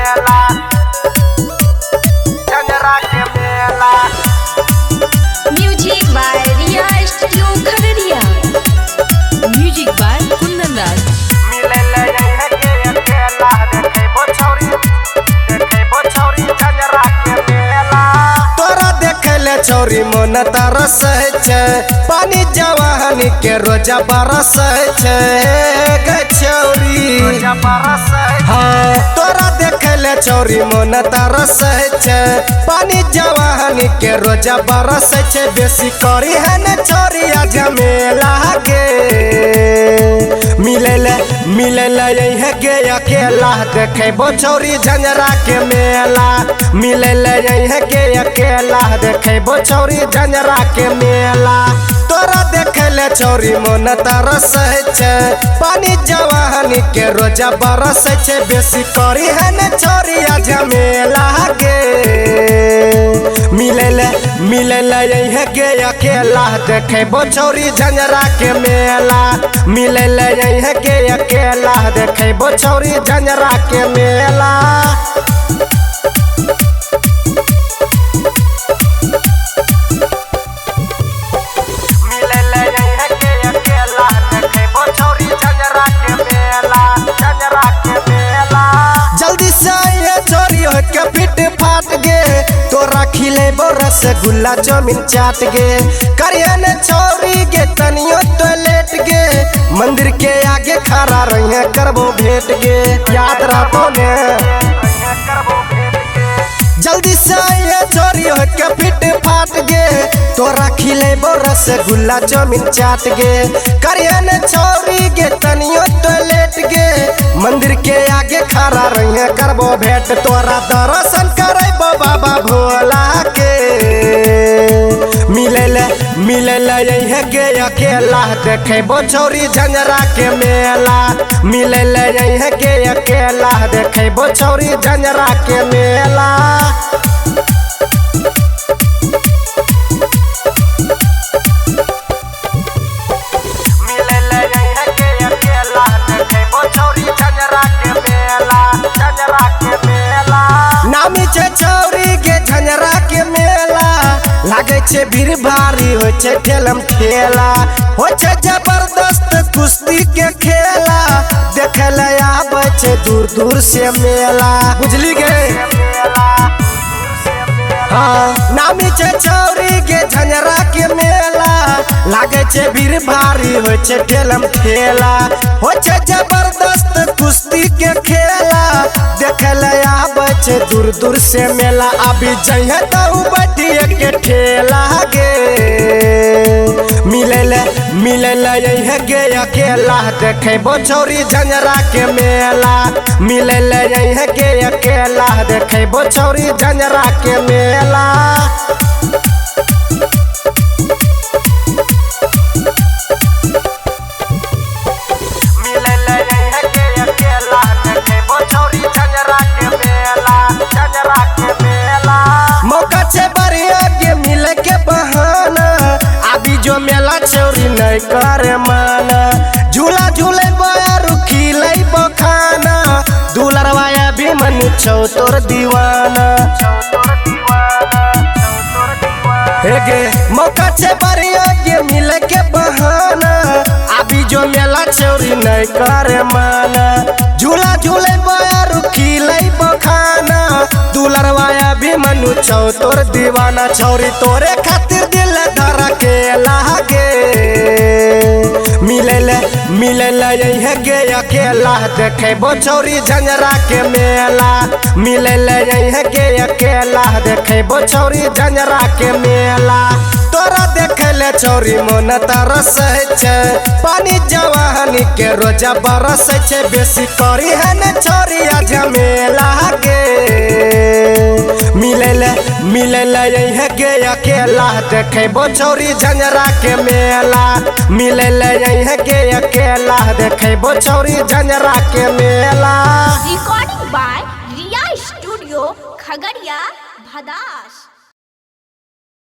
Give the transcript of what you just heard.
मेला, झंझरा के मेला। Music by Riya studio Khagaria. Music by Kundan Raj. मिले ले है के अकेला, देखैबो छौरी झंझरा के मेला। तोरा देखे ले छौरी मन तरस छै, पानी जवानी के रोजा बरस छै गे छौरी। हाँ तोरा देखे ले छौरी मन तरस छै, पानी जवानी के रोजा बरस छै। बेसी करी है न छौरी झमेला के, मिले ले है गे अकेला, देखैबो छौरी झंझरा के मेला। मिले ले है गे अकेला, देखैबो छौरी झंझरा के मेला। तोरा देखे ले छौरी मन तरस छै, पानी जवानी के रोजा बरस छै। बेसी करी है न छौरी झमेला के, मिले ले है गे अकेला, देखैबो छौरी झंझरा के मेला। मिले ले है गे अकेला, देखैबो छौरी झंझरा के मेला। मिले ले है गे अकेला, देखैबो छौरी झंझरा के मेला, झंझरा के मेला। जल्दी से ये छोरी हो के फिट फाट गे, तोरा खिलेबो रसगुल्ला चाउमीन चाट गे। करिया न छोरी गे तनियो तो लेट गे, मंदिर के आगे खड़ा रहिए करबो भेंट गे, याद रहतो ने। जल्दी से ये छोरी हो के फिट फाट गे, तोरा खिलेबो रसगुल्ला चाउमीन चाट गे। करिया न छोरी गे तनियो तो लेट गे, मंदिर के आगे खड़ा रहिए करबो भेंट। तोरा दर्शन करैबो बाबा भोला के, मिले ले है गे अकेला, देखैबो छौरी झंझरा के मेला। मिले ले है गे अकेला, देखैबो छौरी झंझरा के मेला। मिले ले है गे अकेला, देखैबो छौरी झंझरा के मेला, झंझरा के मेला। नामी छै छौरी गे झंझरा के मेला, लागे छै भीड़ भारी होय छै ठेलम ठेला। होय छै जबरदस्त कुश्ती के खेला, देखे ले आबै छै दूर दूर से मेला, बुझली गे। हाँ नामी छै छौरी गे झंझरा के मेला, लागे छै भीड़ भारी होय छै ठेलम ठेला। होय छै जबरदस्त कुश्ती के खेला, देखे ले आबै छै दूर दूर से मेला। अभी जइहे तू बैठिए के ठेला गे, मिले ले है गे अकेला, देखैबो छौरी झंझरा के मेला। मिले ले है गे अकेला, देखैबो छौरी झंझरा के मेला। मिले ले है गे अकेला, देखैबो छौरी झंझरा के मेला, झंझरा के मेला। मौका छै बढ़िया गे मिले के बहाना, अभी जो मेला छौरी नहीं करे माना। झूला झूले बारू खिलै बखाना, दुलरवा भी मन छौ तोर दीवाना। हे गे मौका छै बढ़िया गे मिले के बहाना, अभी जो मेला छौरी नहीं करे माना। झूला झूले बारू खिलै बखाना, दुलरवा भी मन छौ तोर दीवाना। छौरी तोरे खातिर दिल धड़के लागे, मिले ले है गे अकेला, देखैबो छौरी झंझरा के मेला। मिले ले है गे अकेला, देखैबो छौरी झंझरा के मेला। तोरा देखे ले छौरी मन तरस छै, पानी जवानी के रोजा बरस छै। बेसी करी है न छौरी झमेला के, मिले ले है गे अकेला, देखैबो छौरी झंझरा के मेला। मिले ले है गे अकेला, देखैबो छौरी झंझरा के मेला। Recording by Riya studio Khagaria Bhadas.